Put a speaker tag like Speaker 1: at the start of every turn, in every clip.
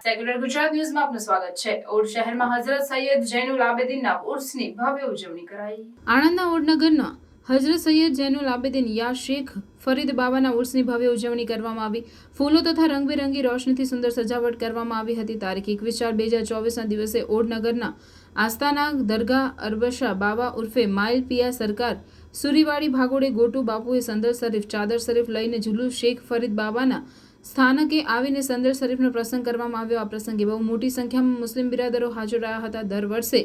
Speaker 1: Secular Gujarat ન્યૂઝમાં આપનું સ્વાગત છે। ઓડ શહેરમાં હઝરત સૈયદ જૈનુલ આબેદીનના ઉર્સની ભવ્ય ઉજવણી કરાઈ। આણંદના ઓડનગરના હઝરત સૈયદ જૈનુલ આબેદીન યા શેખ ફરીદ બાબાના ઉર્સની ભવ્ય ઉજવણી કરવામાં આવી। ફૂલો તથા રંગબેરંગી રોશનીથી સુંદર સજાવટ કરવામાં આવી હતી। તારીખ 21/4/2024ના દિવસે ઓડનગરના આસ્થાના દરગાહ અરબશા બાબા ઉર્ફે માઇલ પિયા સરકાર સુરીવાડી ભાગોળે ગોટુ બાપુએ સંદર શરીફ ચાદર શરીફ લઈને જુલુસ શેખ ફરીદ બાબાના સ્થાનકે આવીને સંદર શરીફનો પ્રસંગ કરવામાં આવ્યો। આ પ્રસંગે બહુ મોટી સંખ્યામાં મુસ્લિમ બિરાદરો હાજર રહ્યા હતા। દર વર્ષે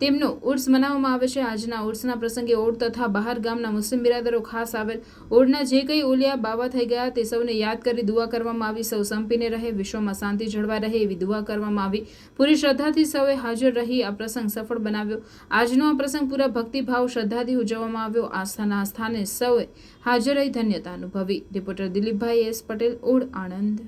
Speaker 1: તેમનો ઉર્સ મનાવવામાં આવે છે। આજના ઉર્સના પ્રસંગે ઓડ તથા બહાર ગામના મુસ્લિમ બિરાદરો ખાસ આવેલ ઓડના જે કંઈ ઓલિયા બાબા થઈ ગયા તે સૌને યાદ કરી દુઆ કરવામાં આવી। સૌ સંપીને રહે, વિશ્વમાં શાંતિ જળવાઈ રહે એવી દુઆ કરવામાં આવી। પૂરી શ્રદ્ધાથી સૌએ હાજર રહી આ પ્રસંગ સફળ બનાવ્યો। આજનો આ પ્રસંગ પૂરા ભક્તિભાવ શ્રદ્ધાથી ઉજવવામાં આવ્યો। આસ્થાના સ્થાને સૌએ હાજર રહી ધન્યતા અનુભવી। રિપોર્ટર દિલીપભાઈ એસ પટેલ, ઓડ, આણંદ।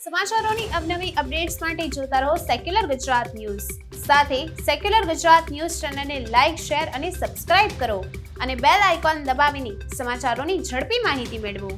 Speaker 2: સમાચારોની અવનવી અપડેટ્સ માટે જોતા રહો સેક્યુલર ગુજરાત ન્યૂઝ. સાથે સેક્યુલર ગુજરાત ન્યૂઝ ચેનલને લાઇક, શેર અને સબસ્ક્રાઇબ કરો અને બેલ આઇકોન દબાવીને સમાચારોની ઝડપી માહિતી મેળવો.